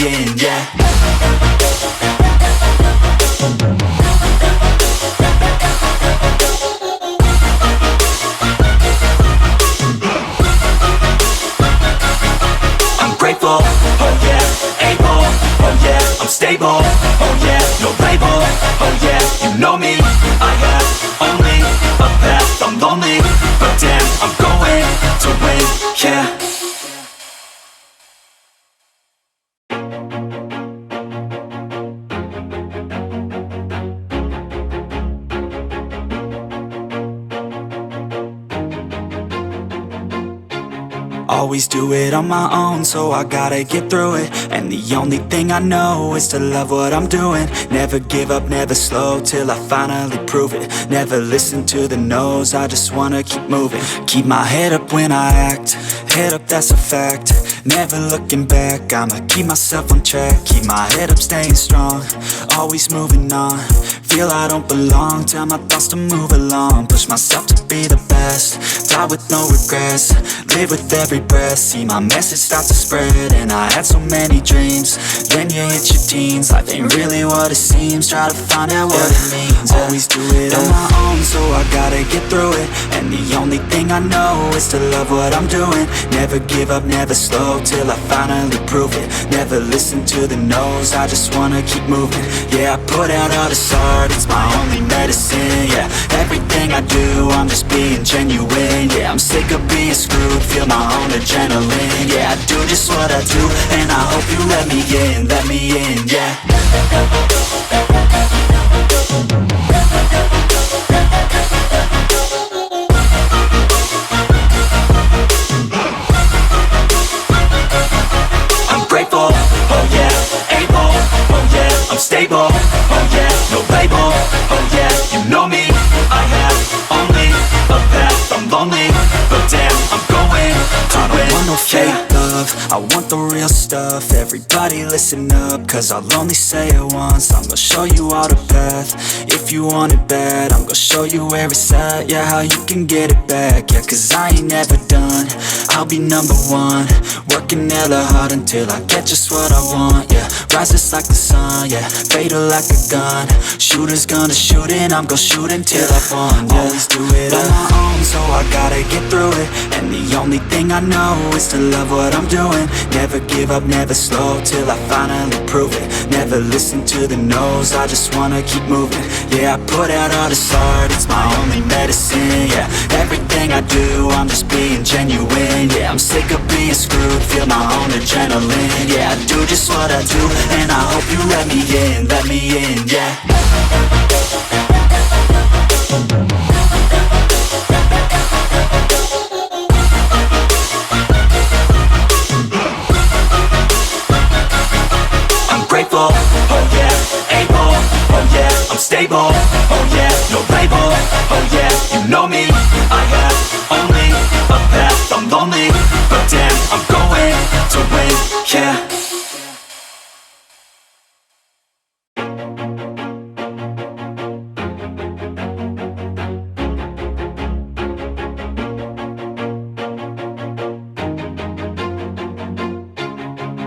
in, yeah. Grateful, oh yeah, able, oh yeah, I'm stable, oh yeah, no label, oh yeah, you know me, I have only a path, I'm lonely, but damn, I'm going to win, yeah. Always do it on my own, so I gotta get through it. And the only thing I know is to love what I'm doing. Never give up, never slow, till I finally prove it. Never listen to the no's, I just wanna keep moving. Keep my head up when I act, head up, that's a fact. Never looking back, I'ma keep myself on track. Keep my head up, staying strong, always moving on. Feel I don't belong, tell my thoughts to move along. Push myself to be the best, die with no regrets. Live with every breath, see my message start to spread. And I had so many dreams, then you hit your teens. Life ain't really what it seems, try to find out what it means. Always do it on my own, so I gotta get through it. And the only thing I know is to love what I'm doing. Never give up, never slow, till I finally prove it. Never listen to the no's, I just wanna keep moving. Yeah, I put out all this art, it's my only medicine. Yeah, everything I do, I'm just being genuine. Yeah, I'm sick of being screwed, feel my own adrenaline. Yeah, I do just what I do, and I hope you let me in, yeah. Grateful, oh yeah, able, oh yeah, I'm stable, oh yeah, no label, oh yeah, you know me, I have only a path, I'm lonely, but damn, I'm going to win, yeah. love, I want the real stuff. Everybody listen up, cause I'll only say it once. I'm gonna show you all the path. If you want it bad, I'm gonna show you where it's at. Yeah, how you can get it back. Yeah, cause I ain't never done. I'll be number one, working hella hard until I get just what I want. Yeah, rises like the sun, yeah, fatal like a gun. Shooters gonna shoot and I'm gonna shoot until I won. Yeah, always do it on my own, so I gotta get through it. And the only thing I know is to love what I'm doing. Never give up, never slow, till I finally prove it. Never listen to the no's, I just wanna keep moving. Yeah, I put out all this art, it's my only medicine. Yeah, everything I do, I'm just being genuine. Yeah, I'm sick of being screwed, feel my own adrenaline. Yeah, I do just what I do, and I hope you let me in, yeah. Grateful, oh yeah, able, oh yeah, I'm stable, oh yeah, no label, oh yeah, you know me, I have only a path, I'm lonely, but damn, I'm going to win, yeah.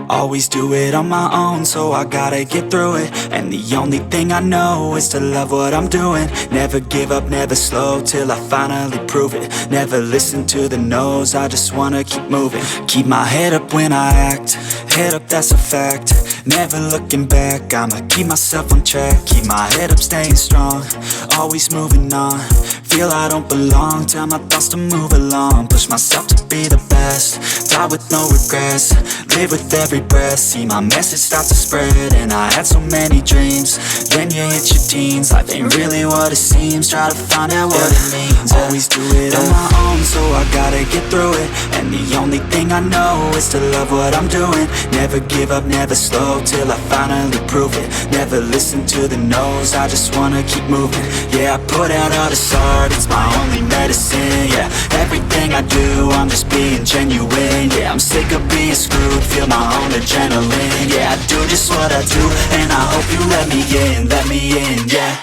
Always do it on my own, so I gotta get through it. And the only thing I know is to love what I'm doing. Never give up, never slow, till I finally prove it. Never listen to the no's, I just wanna keep moving. Keep my head up when I act, head up, that's a fact. Never looking back, I'ma keep myself on track. Keep my head up, staying strong, always moving on. Feel I don't belong, tell my thoughts to move along. Push myself to be the best, die with no regrets. Live with every breath, see my message start to spread. And I had so many dreams, then you hit your teens. Life ain't really what it seems, try to find out what it means. Always do it on my own, so I gotta get through it. And the only thing I know is to love what I'm doing. Never give up, never slow, till I finally prove it. Never listen to the no's, I just wanna keep moving. Yeah, I put out all this art, it's my only medicine. Yeah, everything I do, I'm just being genuine. Yeah, I'm sick of being screwed, feel my own adrenaline. Yeah, I do just what I do, and I hope you let me in, yeah.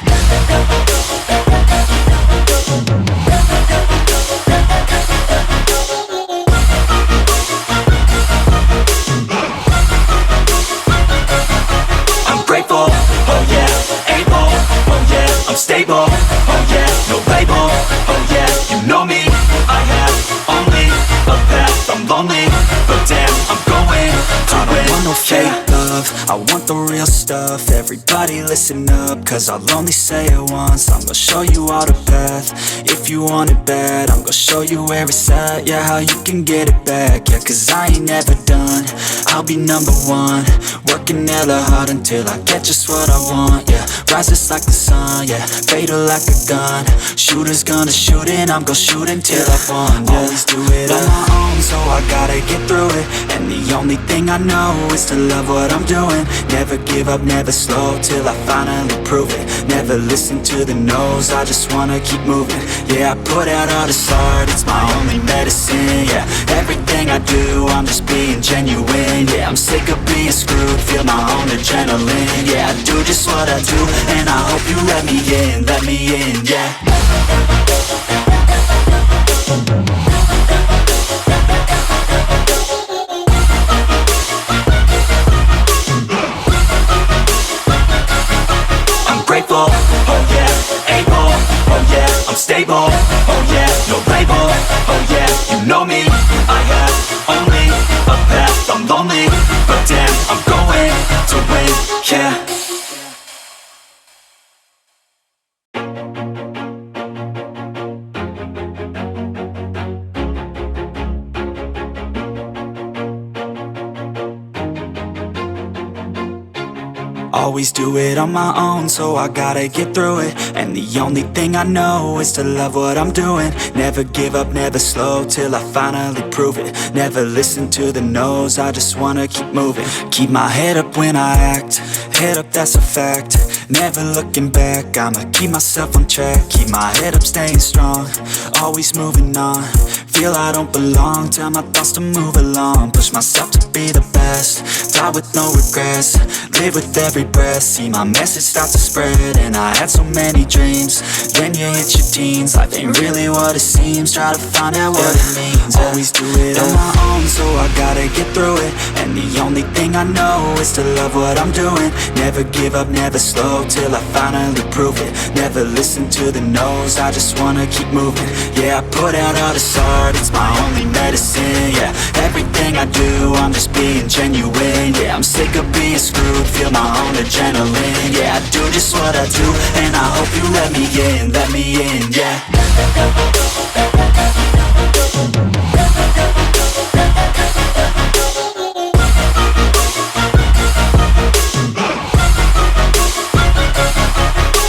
I'm grateful, oh yeah, able, oh yeah, I'm stable, oh yeah, no label, oh yeah, you know me, I have only a path, I'm lonely, but damn, I'm going to win. I don't want no fake love, I want the real stuff. Everybody listen up, cause I'll only say it once. I'm gonna show you all the path. If you want it bad, I'm gonna show you where it's at. Yeah, how you can get it back. Yeah, cause I ain't never done. I'll be number one, working hella hard until I get just what I want. Yeah, rises like the sun, yeah, fatal like a gun. Shooters gonna shoot and I'm gonna shoot until I won. Yeah, always do it on my own, so I gotta get through it. And the only thing I know is to love what I'm doing. Never give up, never slow, till I finally prove it. Never listen to the no's, I just wanna keep moving. Yeah, I put out all this art, it's my only medicine. Yeah, everything I do, I'm just being genuine. Yeah, I'm sick of being screwed, feel my own adrenaline. Yeah, I do just what I do, and I hope you let me in, yeah. Grateful, oh yeah, able, oh yeah, I'm stable, oh yeah, no label, oh yeah, you know me, I have only a path, I'm lonely, but damn, I'm going to win, yeah. Always do it on my own, so I gotta get through it. And the only thing I know is to love what I'm doing. Never give up, never slow, till I finally prove it. Never listen to the no's, I just wanna keep moving. Keep my head up when I act, head up, that's a fact. Never looking back, I'ma keep myself on track. Keep my head up, staying strong, always moving on. Feel I don't belong, tell my thoughts to move along. Push myself to be the best, die with no regrets. Live with every breath, see my message start to spread. And I had so many dreams, then you hit your teens. Life ain't really what it seems, try to find out what it means. Always do it on my own, so I gotta get through it. And the only thing I know is to love what I'm doing. Never give up, never slow, till I finally prove it. Never listen to the no's, I just wanna keep moving. Yeah, I put out all this art, it's my only medicine. Yeah, everything I do, I'm just being genuine. Yeah, I'm sick of being screwed, feel my own adrenaline. Yeah, I do just what I do, and I hope you let me in, yeah.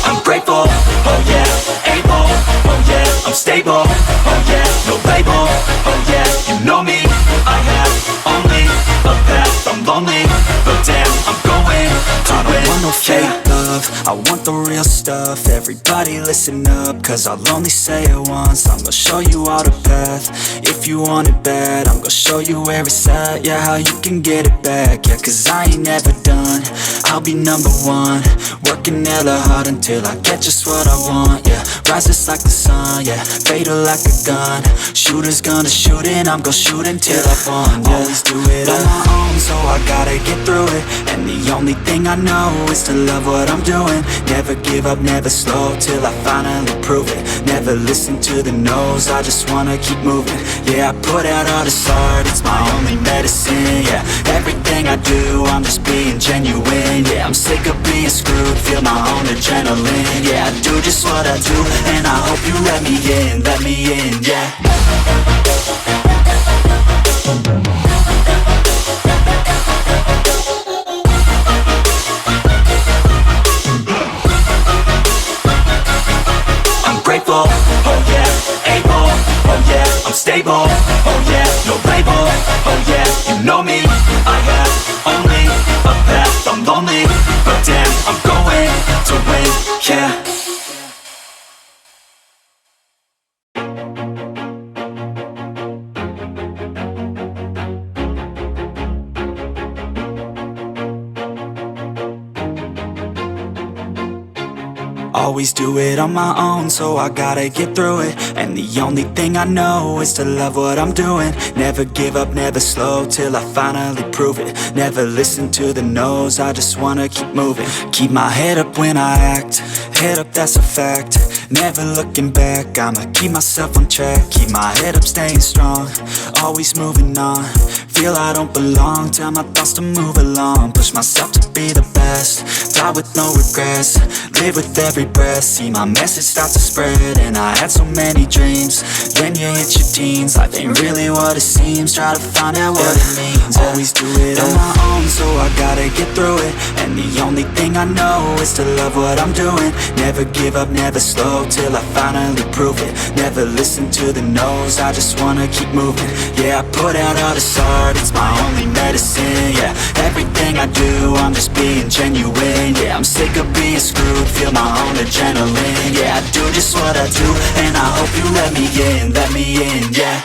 I'm grateful, oh yeah, able, oh yeah, I'm stable, oh yeah, no label, oh yeah, you know me, I have only a path, I'm lonely, but damn, I'm going to win. I don't want no fake love, I want the real stuff. Everybody listen up, cause I'll only say it once. I'm gonna show you all the path, if you want it bad. I'm gonna show you where it's at, yeah, how you can get it back. Yeah, cause I ain't never done, I'll be number one. Working hella hard until I get just what I want, yeah. Rises like the sun, yeah, fatal like a gun. Shooters gonna shoot and I'm gonna shoot until I won, yeah. Always do it on my own, so I gotta get through it. And the only thing I know is to love what I'm doing. Never give up, never slow, till I finally prove it. Never listen to the no's, I just wanna keep moving. Yeah, I put out all this art, it's my only medicine. Yeah, everything I do, I'm just being genuine. Yeah, I'm sick of being screwed, feel my own adrenaline. Yeah, I do just what I do, and I hope you let me in, yeah. I'm grateful, oh yeah, able, oh yeah, I'm stable, oh yeah, no label, oh yeah, you know me, I have only a path, I'm lonely, but damn, I'm going to win, yeah. Always do it on my own, so I gotta get through it. And the only thing I know is to love what I'm doing. Never give up, never slow, till I finally prove it. Never listen to the no's, I just wanna keep moving. Keep my head up when I act, head up, that's a fact. Never looking back, I'ma keep myself on track. Keep my head up, staying strong, always moving on. Feel I don't belong, tell my thoughts to move along. Push myself to be the best, die with no regrets. Live with every breath, see my message start to spread. And I had so many dreams, then you hit your teens. Life ain't really what it seems, try to find out what it means. Always do it on my own, so I gotta get through it. And the only thing I know is to love what I'm doing. Never give up, never slow, till I finally prove it. Never listen to the no's, I just wanna keep moving. Yeah, I put out all this art, it's my only medicine. Yeah, everything I do, I'm just being genuine. Yeah, I'm sick of being screwed, feel my own adrenaline. Yeah, I do just what I do, and I hope you let me in, yeah.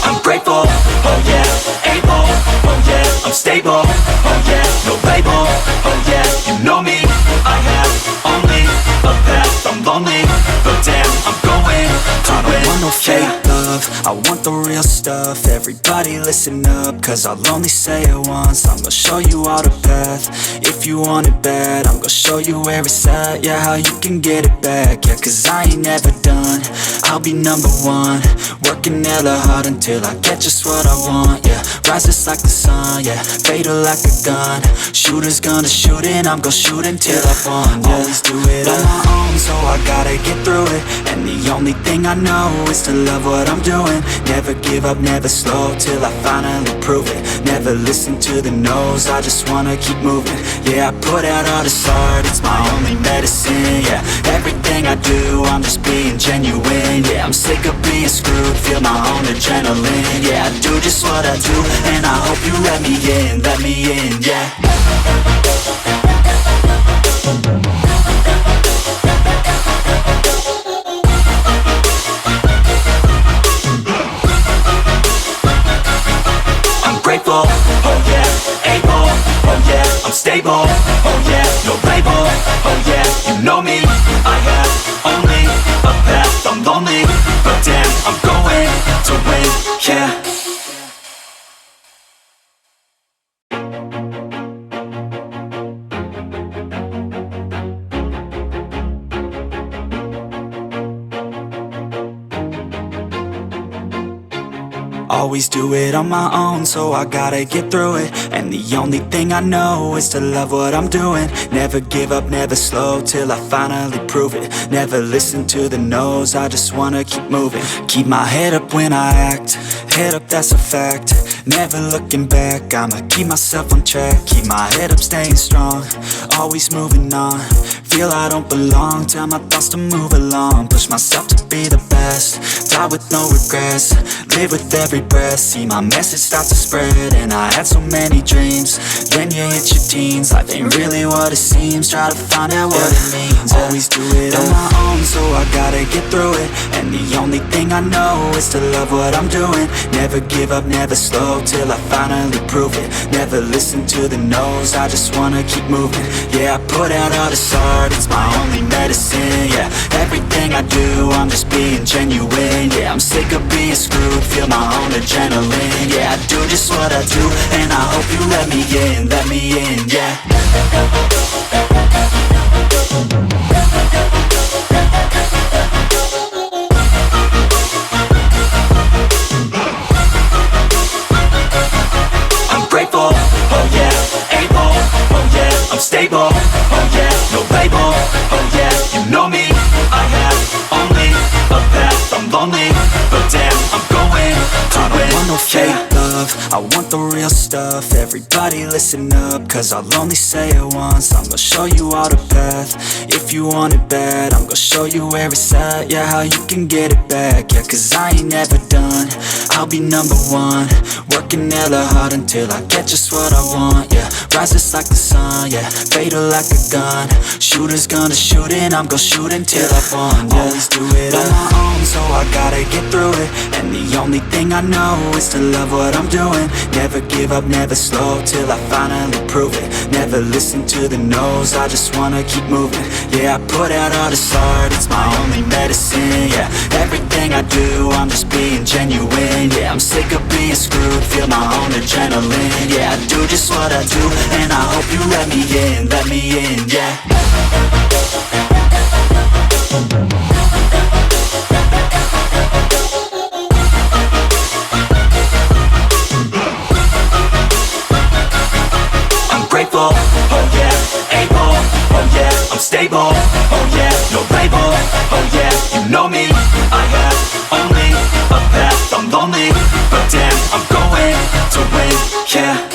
I'm grateful, oh yeah, able, oh yeah, I'm stable, oh yeah, no label, oh yeah, you know me, I have only a path, I'm lonely, but damn, I'm going to win. I don't want no fake love, I want the real stuff. Everybody listen up, cause I'll only say it once. I'm gonna show you all the path, if you want it bad. I'm gonna show you where it's at, yeah, how you can get it back. Yeah, cause I ain't never done, I'll be number one. Working hella hard until I get just what I want, yeah. Rises like the sun, yeah, fatal like a gun. Shooters gonna shoot and I'm gonna shoot until I won, yeah. Always do it on my own, so I gotta get through it. And the only thing I know is to love what I'm doing. Never give up, never slow, slow till I finally prove it. Never listen to the no's, I just wanna keep moving. Yeah, I put out all this art, it's my only medicine. Yeah, everything I do, I'm just being genuine. Yeah, I'm sick of being screwed, feel my own adrenaline. Yeah, I do just what I do, and I hope you let me in, yeah. Grateful, oh yeah, able, oh yeah, I'm stable, oh yeah, no label, oh yeah, you know me, I have only a path, I'm lonely, but damn, I'm going to win, yeah. Always do it on my own, so I gotta get through it. And the only thing I know is to love what I'm doing. Never give up, never slow, till I finally prove it. Never listen to the no's, I just wanna keep moving. Keep my head up when I act, head up, that's a fact. Never looking back, I'ma keep myself on track. Keep my head up, staying strong, always moving on. Feel I don't belong, tell my thoughts to move along. Push myself to be the best, die with no regrets. Live with every breath, see my message start to spread. And I had so many dreams, then you hit your teens. Life ain't really what it seems, try to find out what it means. Always do it on my own, so I gotta get through it. And the only thing I know is to love what I'm doing. Never give up, never slow, till I finally prove it. Never listen to the no's, I just wanna keep moving. Yeah, I put out all this art, it's my only medicine. Yeah, everything I do, I'm just being genuine. Yeah, I'm sick of being screwed, feel my own adrenaline. Yeah, I do just what I do, and I hope you let me in, yeah. Grateful, oh yeah, able, oh yeah, I'm stable, oh yeah, no label, oh yeah, you know me, I have only a path, I'm lonely, but damn, I'm going to win. I don't want no fake love, I want the real stuff. Everybody listen up, cause I'll only say it once. I'm gonna show you all the path, if you want it bad. I'm gonna show you where it's at, yeah, how you can get it back. Yeah, cause I ain't never done, I'll be number one. Working hella hard until I get just what I want, yeah. Rises like the sun, yeah, fatal like a gun. Shooter's gonna shoot and I'm gonna shoot until I've won, yeah. Always do it on my own, so I gotta get through it. And the only thing I know is to love what I'm doing. Never give up, never slow, till I finally prove it. Never listen to the no's, I just wanna keep moving. Yeah, I put out all this art, it's my only medicine. Yeah, everything I do, I'm just being genuine. Yeah, I'm sick of being screwed, feel my own adrenaline. Yeah, I do just what I do, and I hope you let me in, yeah. Grateful, oh yeah, able, oh yeah, I'm stable, oh yeah, no label, oh yeah, you know me, I have only a path, I'm lonely, but damn, I'm going to win, yeah.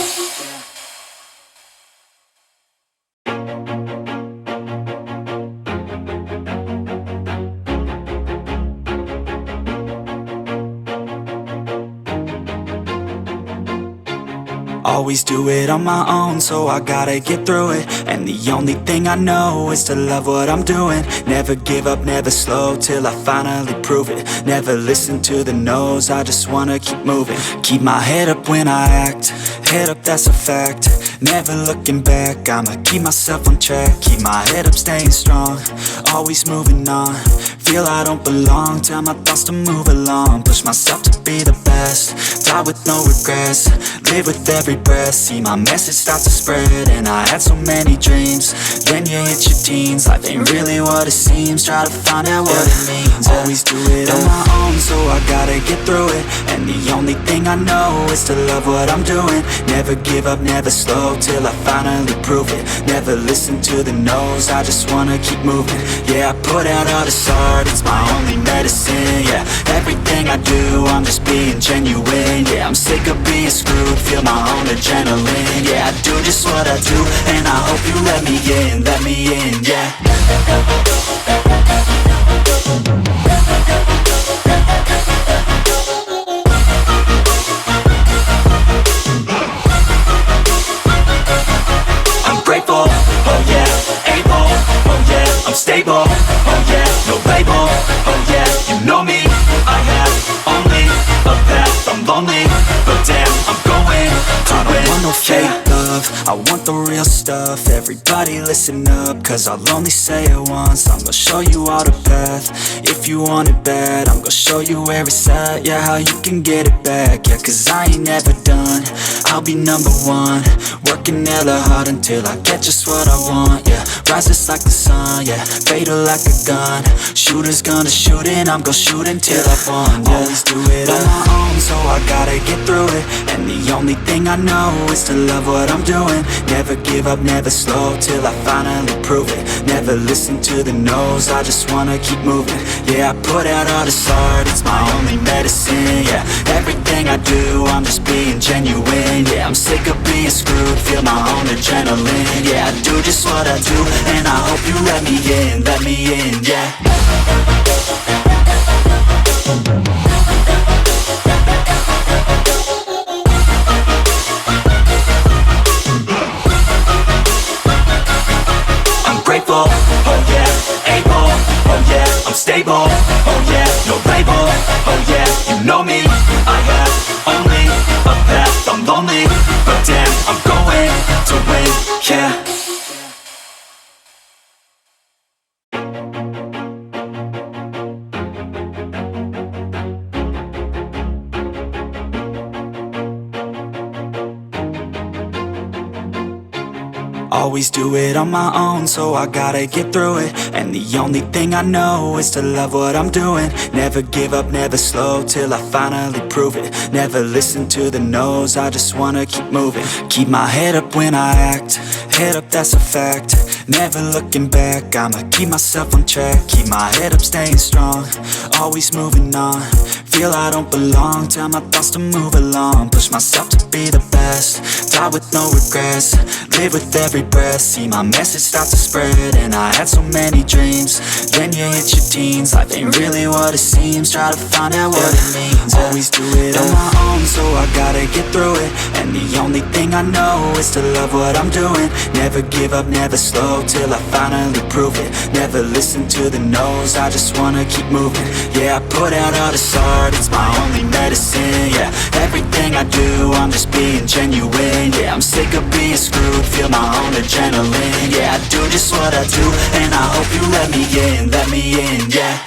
Always do it on my own, so I gotta get through it. And the only thing I know is to love what I'm doing. Never give up, never slow, till I finally prove it. Never listen to the no's, I just wanna keep moving. Keep my head up when I act, head up, that's a fact. Never looking back, I'ma keep myself on track. Keep my head up, staying strong, always moving on. Feel I don't belong, tell my thoughts to move along. Push myself to be the best, die with no regrets. Live with every breath, see my message start to spread. And I had so many dreams, then you hit your teens. Life ain't really what it seems, try to find out what it means. Always do it on my own, so I gotta get through it. And the only thing I know is to love what I'm doing. Never give up, never slow, till I finally prove it. Never listen to the no's, I just wanna keep moving. Yeah, I put out all this art, start, it's my only medicine, yeah. Everything I do, I'm just being genuine, yeah. I'm sick of being screwed, feel my own adrenaline, yeah. I do just what I do, and I hope you let me in, yeah. Grateful, oh yeah, able, oh yeah, I'm stable, oh yeah, no label, oh yeah, you know me, I have only a path, I'm lonely, but damn, I'm going to win. I don't want no fake love, I want the real stuff. Everybody listen up, cause I'll only say it once. I'm gonna show you all the path, if you want it bad. I'm gonna show you where it's at, yeah, how you can get it back, yeah. Cause I ain't never done, I'll be number one. Working hella hard until I get just what I want, yeah. Rises like the sun, yeah, fatal like a gun. Shooter's gonna shoot and I'm gonna shoot until I won, yeah. Always do it on my own, so I gotta get through it. And the only thing I know is to love what I'm doing. Never give up, never slow, till I finally prove it. Never listen to the no's, I just wanna keep moving. Yeah, I put out all this art, it's my only medicine, yeah. Everything I do, I'm just being genuine, yeah. I'm sick of being screwed, feel my own adrenaline, yeah. I do just what I do, and I hope you let me in, yeah. Grateful, oh yeah, able, oh yeah, I'm stable, oh yeah, no label, oh yeah, you know me, I have only a path, I'm lonely, but damn, I'm going to win, yeah. Always do it on my own, so I gotta get through it. And the only thing I know is to love what I'm doing. Never give up, never slow, till I finally prove it. Never listen to the no's, I just wanna keep moving. Keep my head up when I act, head up, that's a fact. Never looking back, I'ma keep myself on track. Keep my head up, staying strong, always moving on. Feel I don't belong, tell my thoughts to move along. Push myself to be the best, die with no regrets. Live with every breath, see my message start to spread. And I had so many dreams, then you hit your teens. Life ain't really what it seems, try to find out what it means. Always do it on my own, so I gotta get through it. And the only thing I know is to love what I'm doing. Never give up, never slow, till I finally prove it. Never listen to the no's, I just wanna keep moving. Yeah, I put out all this art, it's my only medicine, yeah. Everything I do, I'm just being genuine, yeah. I'm sick of being screwed, feel my own adrenaline, yeah. I do just what I do, and I hope you let me in, yeah.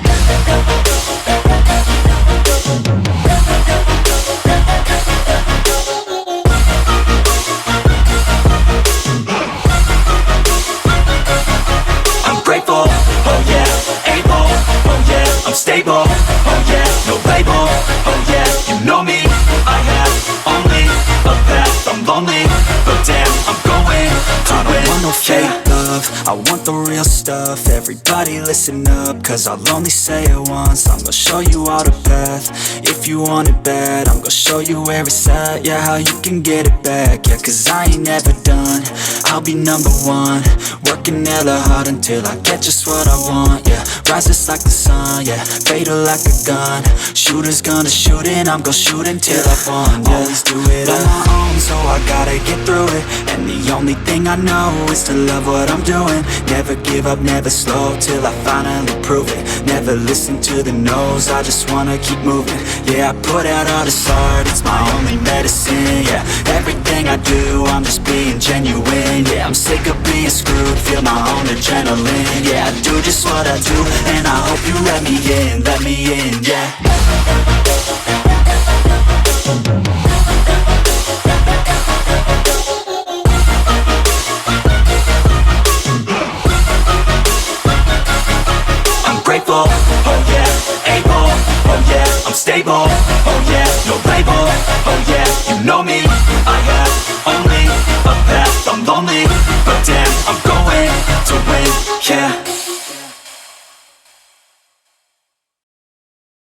I'm grateful, oh yeah, able, oh yeah, I'm stable, oh yeah, no label, oh yeah, you know me, I have only a path, I'm lonely, but damn, I'm going to win. I don't want no fake love, I want the real stuff. Everybody listen up, cause I'll only say it once. I'm gonna show you all the path, if you want it bad. I'm gonna show you where it's at, yeah, how you can get it back, yeah. Cause I ain't never done, I'll be number one. Working hella hard until I get just what I want, yeah. Rises like the sun, yeah, fatal like a gun. Shooter's gonna shoot and I'm gonna shoot until I won, yeah. Always do it on my own, so I gotta get through it. And the only thing I know is to love what I'm doing. Never give up, never slow, till I finally prove it. Never listen to the no's, I just wanna keep moving. Yeah, I put out all this art, it's my only medicine, yeah. Everything I do, I'm just being genuine, yeah. I'm sick of being screwed, feel my own adrenaline, yeah. I do just what I do, and I hope you let me in, yeah. I'm grateful, oh yeah, able, oh yeah, I'm stable, oh yeah, no label, oh yeah, you know me, I have only a path, I'm lonely, but damn, I'm going to win, yeah.